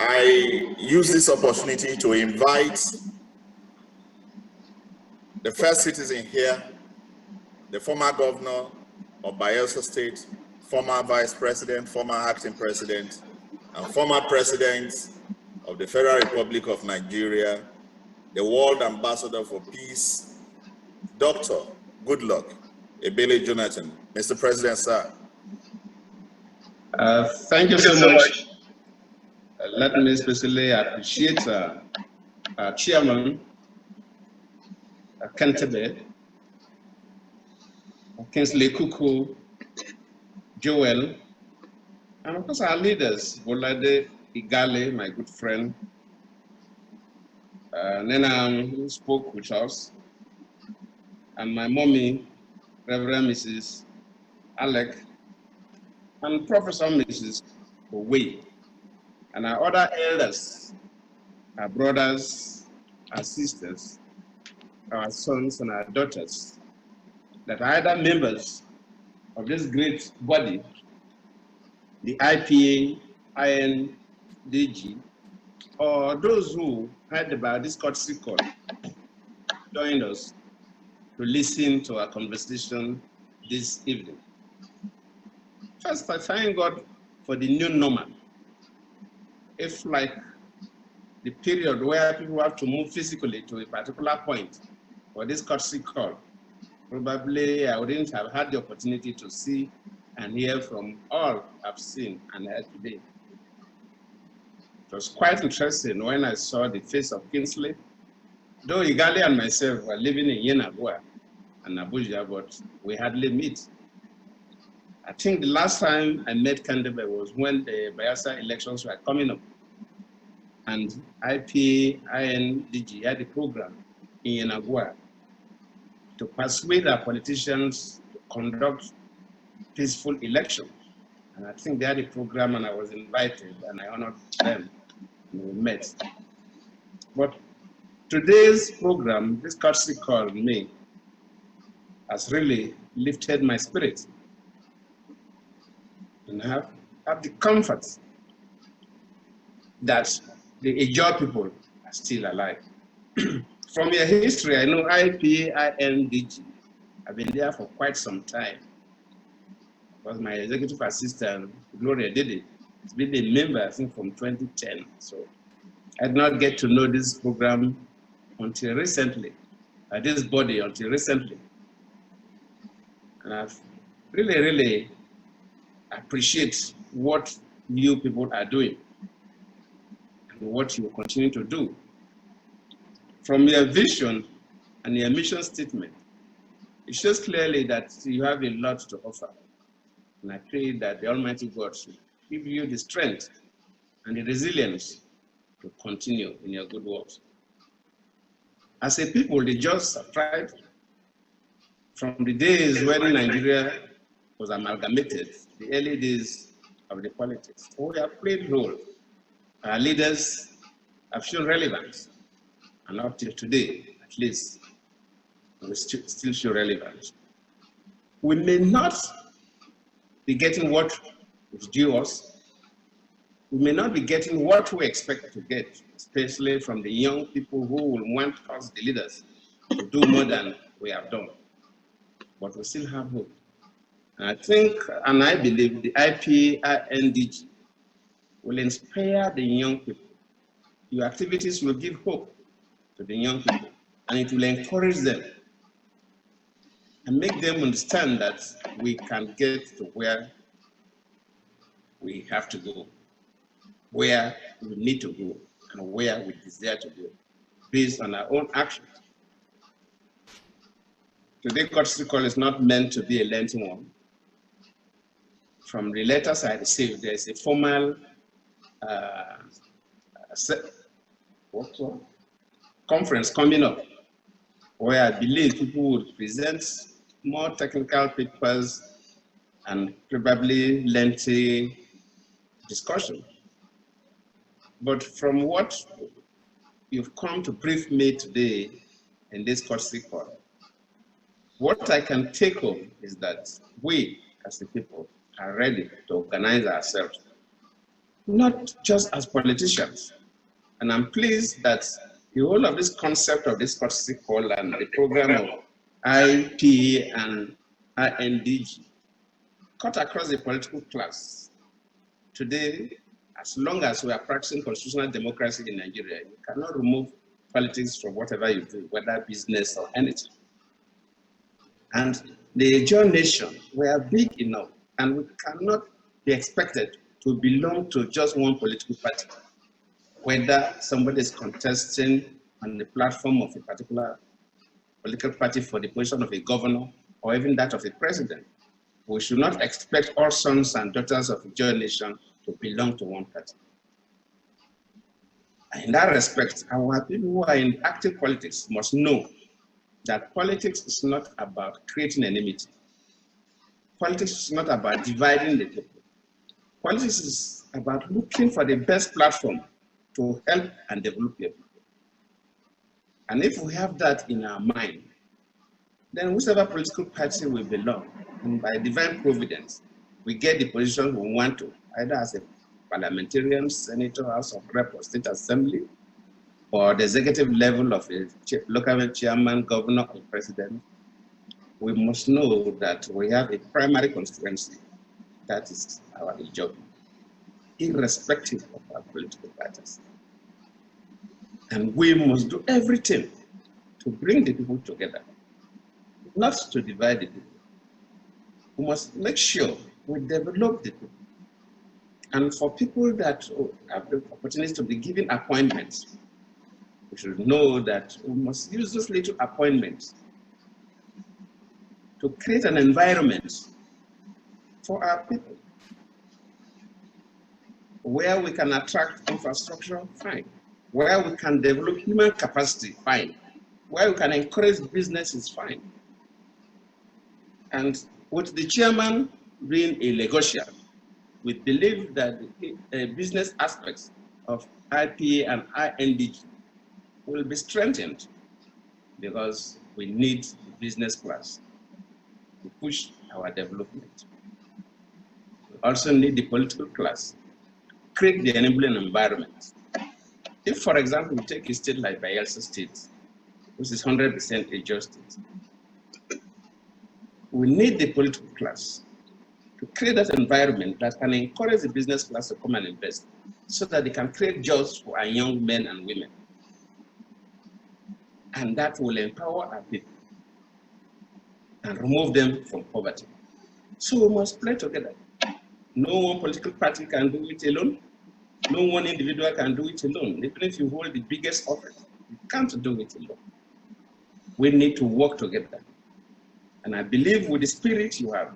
I use this opportunity to invite the first citizen here, the former governor of Bayelsa State, former vice president, former acting president, and former president of the Federal Republic of Nigeria, the world ambassador for peace, Dr. Goodluck Ebele Jonathan. Mr. President, sir. Thank you so much. Let me especially appreciate our chairman, Kentebe, Kingsley Kuku, Joel, and of course our leaders, Bolade Igale, my good friend, Nena, who spoke with us, and my mommy, Reverend Mrs. Alec, and Professor Mrs. Owe, and our other elders, our brothers, our sisters, our sons and our daughters, that are either members of this great body, the IPA, INDG, or those who heard about this courtesy call, joined us to listen to our conversation this evening. First, I thank God for the new normal. If like the period where people have to move physically to a particular point for this courtesy call, probably I wouldn't have had the opportunity to see and hear from all I've seen and heard today. It was quite interesting when I saw the face of Kingsley, though Igali and myself were living in Yenagua and Abuja, but we hardly meet. I think the last time I met Kandebe was when the Bayelsa elections were coming up, and INDG had a program in Yenagua to persuade our politicians to conduct peaceful elections. And I think they had a program and I was invited and I honored them and we met. But today's program, this courtesy call me, has really lifted my spirit. And I have the comfort that the Ijaw people are still alive. From your history, I know INDG. I've been there for quite some time. Because my executive assistant, Gloria, did it. It's been a member, I think, from 2010. So I did not get to know this program until recently, this body until recently. And I've really appreciate what you people are doing and what you will continue to do. From your vision and your mission statement, it shows clearly that you have a lot to offer. And I pray that the Almighty God should give you the strength and the resilience to continue in your good works. As a people, the Ijaws have tried from the days when Nigeria was amalgamated, the early days of the politics. We have played role. Our leaders have shown relevance, and up till today, at least, we still show relevance. We may not be getting what is due us. We may not be getting what we expect to get, especially from the young people who will want us, the leaders, to do more than we have done. But we still have hope. And I think, and I believe, the INDG will inspire the young people. Your activities will give hope to the young people, and it will encourage them and make them understand that we can get to where we have to go, where we need to go, and where we desire to go, based on our own actions. Today's courtesy call is not meant to be a lengthy one. From the letters I received, there is a formal conference coming up where I believe people would present more technical papers and probably lengthy discussion. But from what you've come to brief me today in this courtesy call, what I can take home is that we, as the people, are ready to organize ourselves. not just as politicians. And I'm pleased that the whole of this concept of this courtesy call and the program of IP and INDG cut across the political class. Today, as long as we are practicing constitutional democracy in Nigeria, you cannot remove politics from whatever you do, whether business or anything. And the Ijaw nation, we are big enough, and we cannot be expected to belong to just one political party. Whether somebody is contesting on the platform of a particular political party for the position of a governor or even that of a president, we should not expect all sons and daughters of the Ijaw nation to belong to one party. And in that respect, our people who are in active politics must know that politics is not about creating enmity. Politics is not about dividing the people. Politics is about looking for the best platform to help and develop your people. And if we have that in our mind, then whichever political party we belong, and by divine providence, we get the position we want to, either as a parliamentarian, senator, House of Rep, or State Assembly, or the executive level of a local chairman, governor, or president, we must know that we have a primary constituency, that is our Ijaw, irrespective of our political parties. And we must do everything to bring the people together, not to divide the people. We must make sure we develop the people. And for people that have the opportunity to be given appointments, we should know that we must use those little appointments to create an environment for our people where we can attract infrastructure, fine. Where we can develop human capacity, fine. Where we can encourage businesses, fine. And with the chairman being a negotiator, we believe that the business aspects of IPA and INDG will be strengthened because we need the business class to push our development. We also need the political class to create the enabling environment. If, for example, we take a state like Bayelsa State, which is 100% Ijaw state, we need the political class to create that environment that can encourage the business class to come and invest so that they can create jobs for our young men and women. And that will empower our people and remove them from poverty. So we must play together. No one political party can do it alone. No one individual can do it alone. Even if you hold the biggest office, you can't do it alone. We need to work together. And I believe with the spirit you have,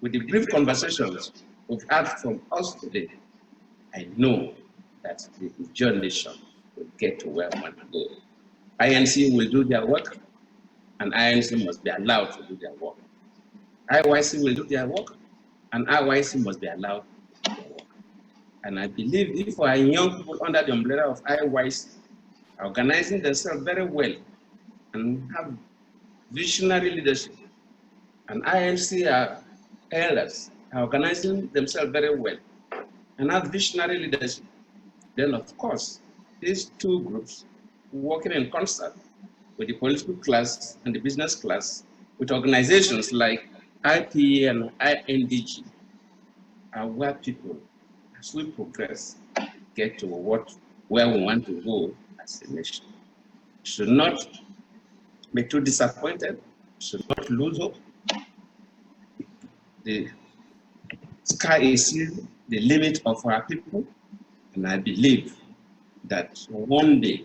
with the brief conversations we've had from us today, I know that the Ijaw nation will get to where we want to go. INC will do their work, and INC must be allowed to do their work. IYC will do their work, and IYC must be allowed to do their work. And I believe if our young people under the umbrella of IYC are organizing themselves very well and have visionary leadership, and INC are elders are organizing themselves very well and have visionary leadership, then of course, these two groups working in concert with the political class and the business class, with organizations like IPA and INDG, are where people, as we progress, get to where we want to go as a nation. Should not be too disappointed, should not lose hope. The sky is still the limit of our people, and I believe that one day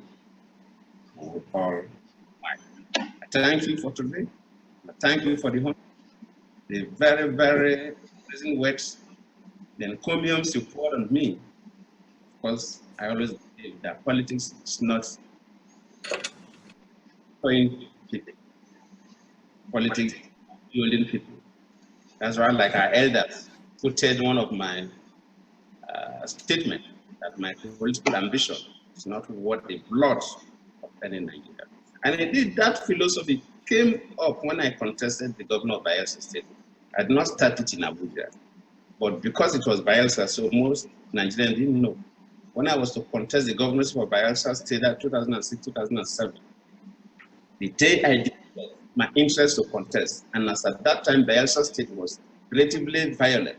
we will all find. I thank you for today. I thank you for the very, very pleasant words, the encomiums you poured on me. Of course, I always believe that politics is not showing people. Politics is building people. That's why, like our elders quoted one of my statements, that my political ambition is not worth the blood of any Nigerian. And indeed, that philosophy came up when I contested the governor of Bayelsa State. I did not start it in Abuja, but because it was Bayelsa, so Nigerians didn't know. When I was to contest the governorship of Bayelsa State in 2006-2007, the day I declared my interest to contest, and as at that time Bayelsa State was relatively violent,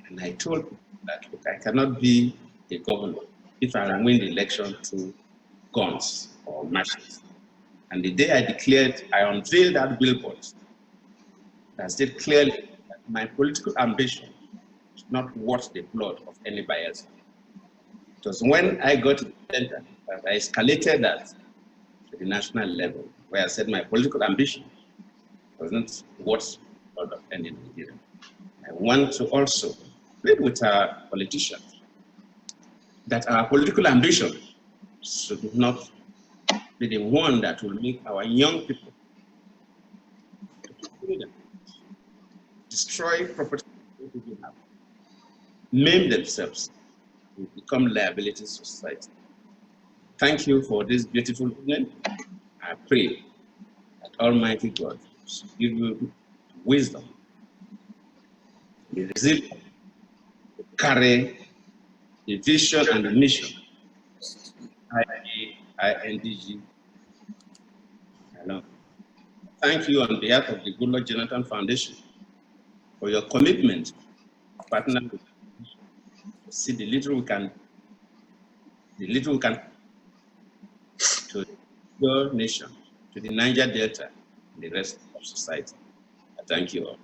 and I told people that, look, I cannot be a governor if I win the election through guns or machetes. And the day I declared, I unveiled that billboard that said clearly that my political ambition is not worth the blood of anybody else. It was when I got to the center that I escalated that to the national level, where I said my political ambition wasn't worth the blood of any Nigerian. I want to also plead with our politicians that our political ambition should not be the one that will make our young people destroy property they have, maim themselves, and become liabilities to society. Thank you for this beautiful evening. I pray that Almighty God should give you wisdom, the resilience to carry the vision and the mission. Indg. Thank you on behalf of the Goodluck Jonathan Foundation for your commitment to partner with to see the little we can to your nation, to the Niger Delta, and the rest of society. I thank you all.